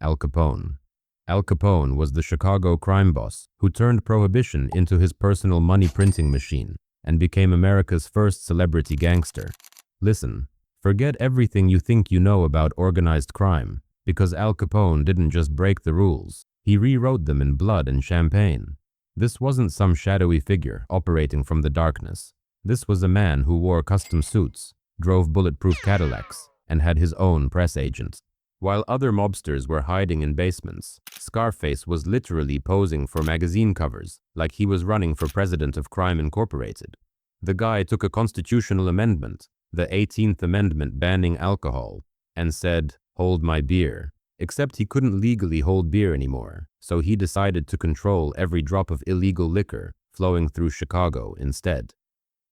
Al Capone. Al Capone was the Chicago crime boss who turned prohibition into his personal money printing machine and became America's first celebrity gangster. Listen, forget everything you think you know about organized crime, because Al Capone didn't just break the rules, he rewrote them in blood and champagne. This wasn't some shadowy figure operating from the darkness. This was a man who wore custom suits, drove bulletproof Cadillacs, and had his own press agent. While other mobsters were hiding in basements, Scarface was literally posing for magazine covers like he was running for president of Crime Incorporated. The guy took a constitutional amendment, the 18th Amendment banning alcohol, and said, "Hold my beer." Except he couldn't legally hold beer anymore, so he decided to control every drop of illegal liquor flowing through Chicago instead.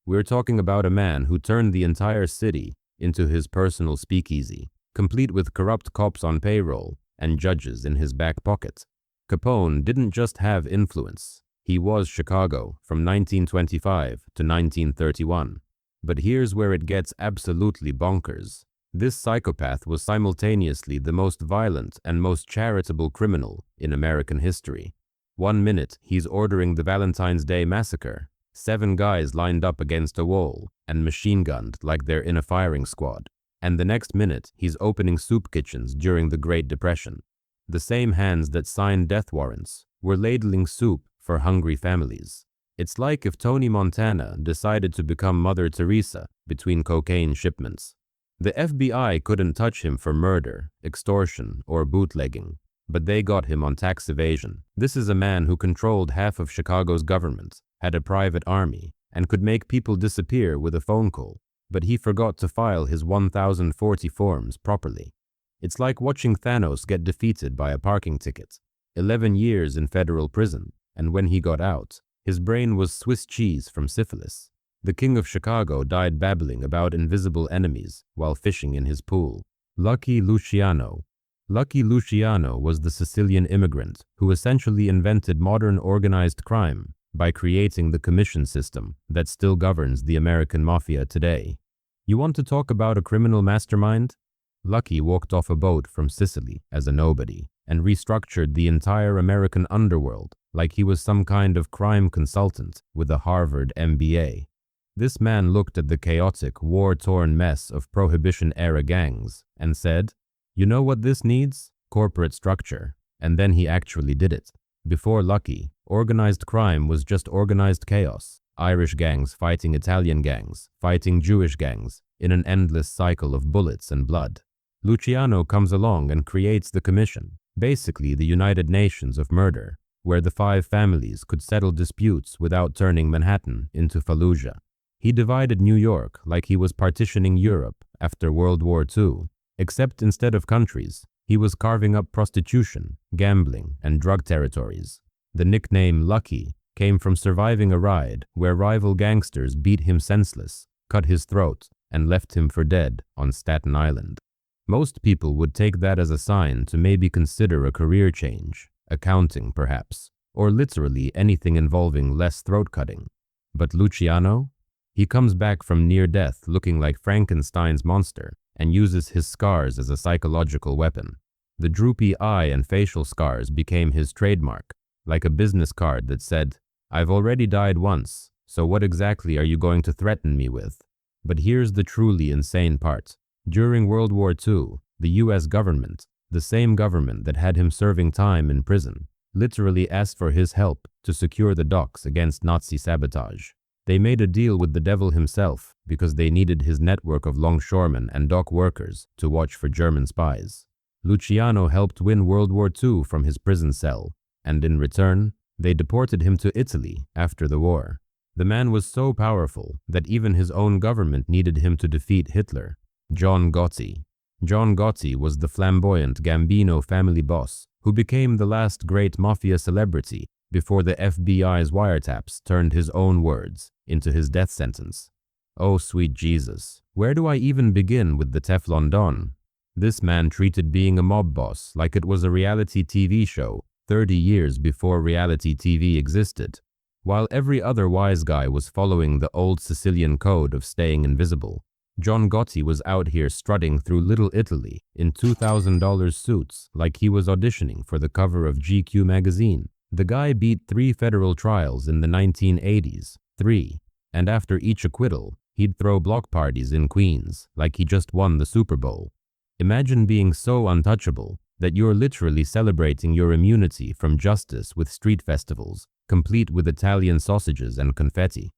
We're talking about a man who turned the entire city into his personal speakeasy, complete with corrupt cops on payroll and judges in his back pocket. Capone didn't just have influence. He was Chicago from 1925 to 1931. But here's where it gets absolutely bonkers. This psychopath was simultaneously the most violent and most charitable criminal in American history. One minute, he's ordering the Valentine's Day massacre, 7 guys lined up against a wall and machine-gunned like they're in a firing squad. And the next minute, he's opening soup kitchens during the Great Depression. The same hands that signed death warrants were ladling soup for hungry families. It's like if Tony Montana decided to become Mother Teresa between cocaine shipments. The FBI couldn't touch him for murder, extortion, or bootlegging, but they got him on tax evasion. This is a man who controlled half of Chicago's government, had a private army, and could make people disappear with a phone call. But he forgot to file his 1040 forms properly. It's like watching Thanos get defeated by a parking ticket. 11 years in federal prison, and when he got out, his brain was Swiss cheese from syphilis. The king of Chicago died babbling about invisible enemies while fishing in his pool. Lucky Luciano. Lucky Luciano was the Sicilian immigrant who essentially invented modern organized crime by creating the commission system that still governs the American Mafia today. You want to talk about a criminal mastermind? Lucky walked off a boat from Sicily as a nobody and restructured the entire American underworld like he was some kind of crime consultant with a Harvard MBA. This man looked at the chaotic, war-torn mess of Prohibition-era gangs and said, "You know what this needs? Corporate structure." And then he actually did it. Before Lucky, organized crime was just organized chaos. Irish gangs fighting Italian gangs, fighting Jewish gangs, in an endless cycle of bullets and blood. Luciano comes along and creates the commission, basically the United Nations of murder, where the 5 families could settle disputes without turning Manhattan into Fallujah. He divided New York like he was partitioning Europe after World War II, except instead of countries, he was carving up prostitution, gambling, and drug territories. The nickname Lucky came from surviving a ride where rival gangsters beat him senseless, cut his throat, and left him for dead on Staten Island. Most people would take that as a sign to maybe consider a career change, accounting perhaps, or literally anything involving less throat cutting. But Luciano? He comes back from near death looking like Frankenstein's monster and uses his scars as a psychological weapon. The droopy eye and facial scars became his trademark, like a business card that said, "I've already died once, so what exactly are you going to threaten me with?" But here's the truly insane part. During World War II, the US government, the same government that had him serving time in prison, literally asked for his help to secure the docks against Nazi sabotage. They made a deal with the devil himself because they needed his network of longshoremen and dock workers to watch for German spies. Luciano helped win World War II from his prison cell, and in return, they deported him to Italy after the war. The man was so powerful that even his own government needed him to defeat Hitler. John Gotti. John Gotti was the flamboyant Gambino family boss who became the last great mafia celebrity before the FBI's wiretaps turned his own words into his death sentence. Oh, sweet Jesus, where do I even begin with the Teflon Don? This man treated being a mob boss like it was a reality TV show 30 years before reality TV existed, while every other wise guy was following the old Sicilian code of staying invisible. John Gotti was out here strutting through Little Italy in $2,000 suits like he was auditioning for the cover of GQ magazine. The guy beat 3 federal trials in the 1980s, 3, and after each acquittal, he'd throw block parties in Queens like he just won the Super Bowl. Imagine being so untouchable that you're literally celebrating your immunity from justice with street festivals, complete with Italian sausages and confetti.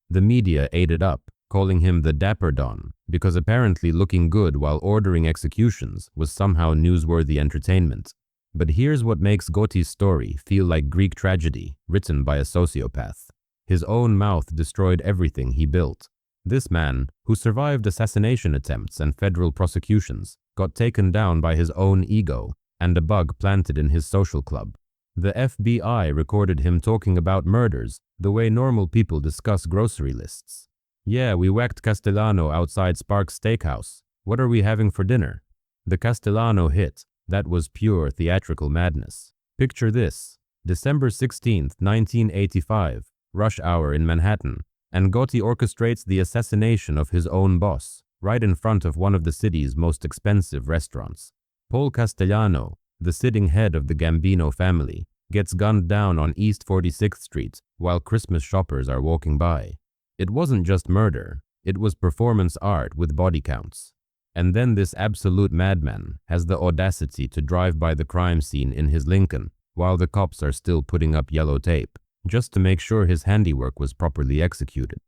The media ate it up, calling him the Dapper Don, because apparently looking good while ordering executions was somehow newsworthy entertainment. But here's what makes Gotti's story feel like Greek tragedy written by a sociopath. His own mouth destroyed everything he built. This man, who survived assassination attempts and federal prosecutions, got taken down by his own ego and a bug planted in his social club. The FBI recorded him talking about murders the way normal people discuss grocery lists. "Yeah, we whacked Castellano outside Sparks Steakhouse. What are we having for dinner?" The Castellano hit. That was pure theatrical madness. Picture this: December 16th, 1985, rush hour in Manhattan, and Gotti orchestrates the assassination of his own boss, right in front of one of the city's most expensive restaurants. Paul Castellano, the sitting head of the Gambino family, gets gunned down on East 46th Street while Christmas shoppers are walking by. It wasn't just murder, it was performance art with body counts. And then this absolute madman has the audacity to drive by the crime scene in his Lincoln while the cops are still putting up yellow tape, just to make sure his handiwork was properly executed.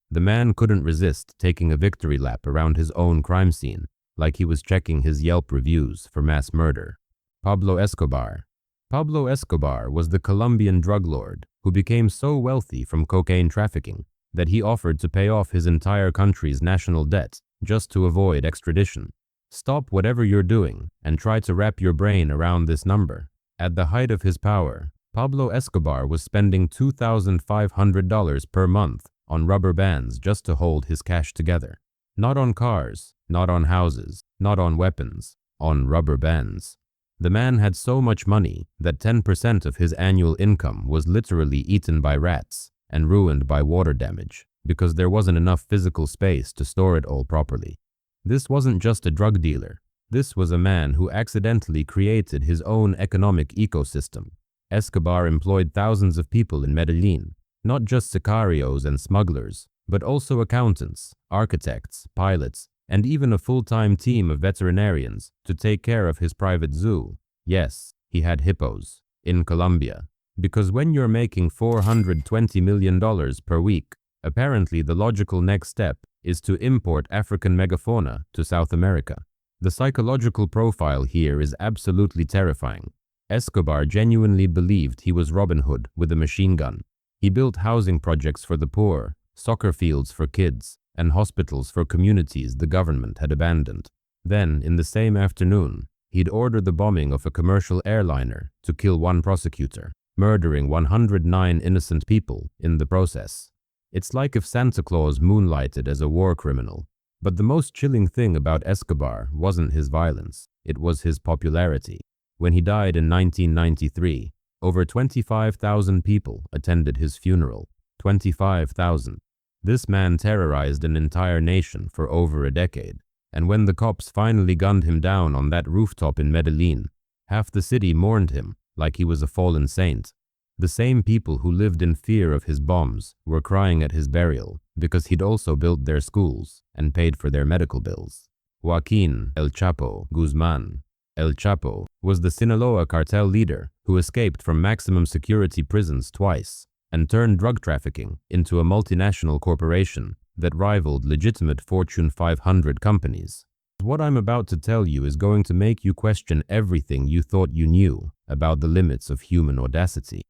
The man couldn't resist taking a victory lap around his own crime scene, like he was checking his Yelp reviews for mass murder. Pablo Escobar. Pablo Escobar was the Colombian drug lord who became so wealthy from cocaine trafficking that he offered to pay off his entire country's national debt just to avoid extradition. Stop whatever you're doing and try to wrap your brain around this number. At the height of his power, Pablo Escobar was spending $2,500 per month on rubber bands just to hold his cash together. Not on cars, not on houses, not on weapons, on rubber bands. The man had so much money that 10% of his annual income was literally eaten by rats and ruined by water damage because there wasn't enough physical space to store it all properly. This wasn't just a drug dealer. This was a man who accidentally created his own economic ecosystem. Escobar employed thousands of people in Medellin, not just sicarios and smugglers, but also accountants, architects, pilots, and even a full-time team of veterinarians to take care of his private zoo. Yes, he had hippos in Colombia. Because when you're making $420 million per week, apparently the logical next step is to import African megafauna to South America. The psychological profile here is absolutely terrifying. Escobar genuinely believed he was Robin Hood with a machine gun. He built housing projects for the poor, soccer fields for kids, and hospitals for communities the government had abandoned. Then, in the same afternoon, he'd order the bombing of a commercial airliner to kill one prosecutor, murdering 109 innocent people in the process. It's like if Santa Claus moonlighted as a war criminal. But the most chilling thing about Escobar wasn't his violence, it was his popularity. When he died in 1993, over 25,000 people attended his funeral. 25,000. This man terrorized an entire nation for over a decade, and when the cops finally gunned him down on that rooftop in Medellin, half the city mourned him like he was a fallen saint. The same people who lived in fear of his bombs were crying at his burial because he'd also built their schools and paid for their medical bills. Joaquín El Chapo Guzmán. El Chapo was the Sinaloa cartel leader who escaped from maximum security prisons twice and turned drug trafficking into a multinational corporation that rivaled legitimate Fortune 500 companies. What I'm about to tell you is going to make you question everything you thought you knew about the limits of human audacity.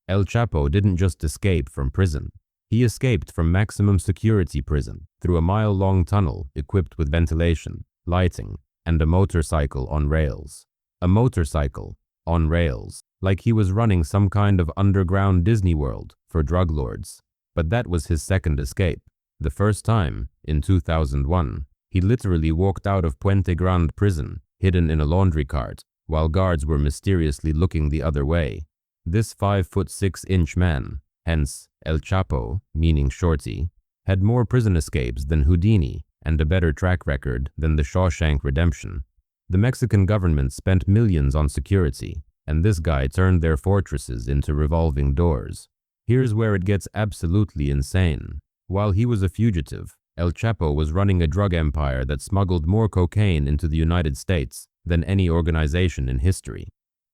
El Chapo didn't just escape from prison. He escaped from maximum security prison through a mile-long tunnel equipped with ventilation, lighting, and a motorcycle on rails. A motorcycle on rails, like he was running some kind of underground Disney World for drug lords. But that was his second escape. The first time, in 2001, he literally walked out of Puente Grande prison, hidden in a laundry cart, while guards were mysteriously looking the other way. This 5'6" man, hence El Chapo, meaning shorty, had more prison escapes than Houdini and a better track record than the Shawshank Redemption. The Mexican government spent millions on security, and this guy turned their fortresses into revolving doors. Here's where it gets absolutely insane. While he was a fugitive, El Chapo was running a drug empire that smuggled more cocaine into the United States than any organization in history.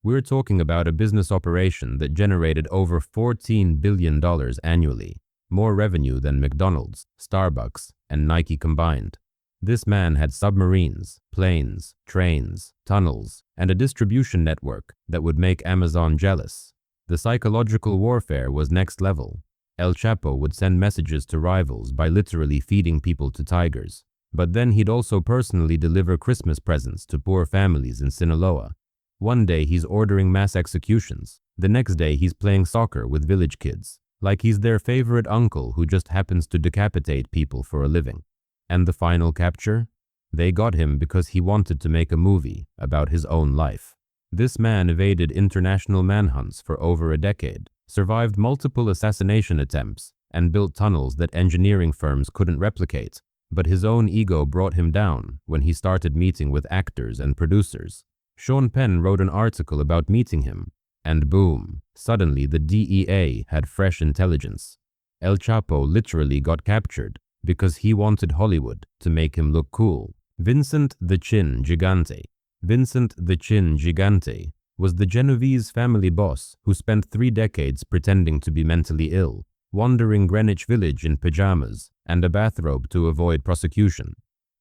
We're talking about a business operation that generated over $14 billion annually, more revenue than McDonald's, Starbucks, and Nike combined. This man had submarines, planes, trains, tunnels, and a distribution network that would make Amazon jealous. The psychological warfare was next level. El Chapo would send messages to rivals by literally feeding people to tigers. But then he'd also personally deliver Christmas presents to poor families in Sinaloa. One day he's ordering mass executions. The next day he's playing soccer with village kids, like he's their favorite uncle who just happens to decapitate people for a living. And the final capture? They got him because he wanted to make a movie about his own life. This man evaded international manhunts for over a decade, survived multiple assassination attempts, and built tunnels that engineering firms couldn't replicate. But his own ego brought him down when he started meeting with actors and producers. Sean Penn wrote an article about meeting him, and boom, suddenly the DEA had fresh intelligence. El Chapo literally got captured because he wanted Hollywood to make him look cool. Vincent the Chin Gigante. Vincent the Chin Gigante was the Genovese family boss who spent 3 decades pretending to be mentally ill, wandering Greenwich Village in pajamas and a bathrobe to avoid prosecution.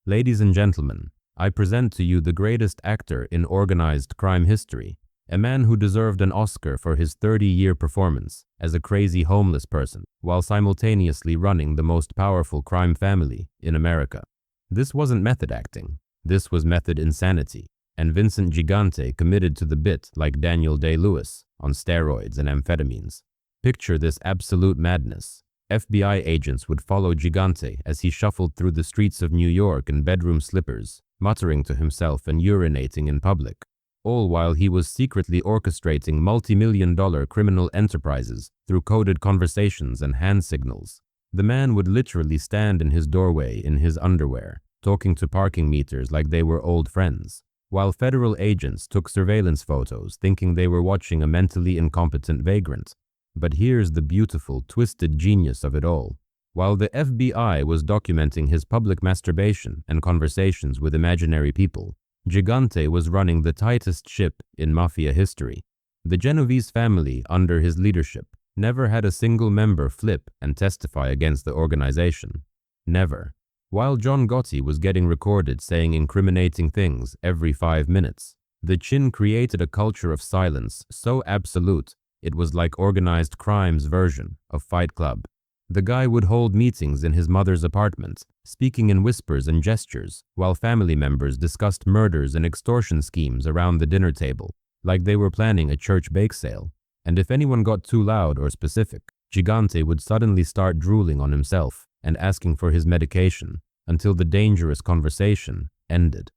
Ladies and gentlemen, I present to you the greatest actor in organized crime history, a man who deserved an Oscar for his 30-year performance as a crazy homeless person while simultaneously running the most powerful crime family in America. This wasn't method acting. This was method insanity, and Vincent Gigante committed to the bit like Daniel Day-Lewis on steroids and amphetamines. Picture this absolute madness. FBI agents would follow Gigante as he shuffled through the streets of New York in bedroom slippers, muttering to himself and urinating in public, all while he was secretly orchestrating multi-million-dollar criminal enterprises through coded conversations and hand signals. The man would literally stand in his doorway in his underwear, talking to parking meters like they were old friends, while federal agents took surveillance photos thinking they were watching a mentally incompetent vagrant. But here's the beautiful, twisted genius of it all. While the FBI was documenting his public masturbation and conversations with imaginary people, Gigante was running the tightest ship in Mafia history. The Genovese family, under his leadership, never had a single member flip and testify against the organization. Never. While John Gotti was getting recorded saying incriminating things every 5 minutes, the Chin created a culture of silence so absolute it was like organized crime's version of Fight Club. The guy would hold meetings in his mother's apartment, speaking in whispers and gestures, while family members discussed murders and extortion schemes around the dinner table, like they were planning a church bake sale. And if anyone got too loud or specific, Gigante would suddenly start drooling on himself and asking for his medication until the dangerous conversation ended.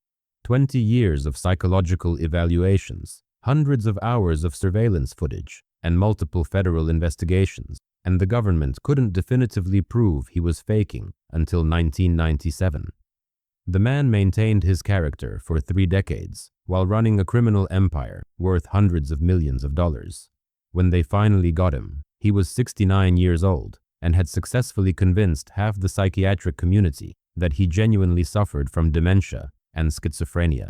20 years of psychological evaluations, hundreds of hours of surveillance footage, and multiple federal investigations, and the government couldn't definitively prove he was faking until 1997. The man maintained his character for 3 decades while running a criminal empire worth hundreds of millions of dollars. When they finally got him, he was 69 years old and had successfully convinced half the psychiatric community that he genuinely suffered from dementia and schizophrenia.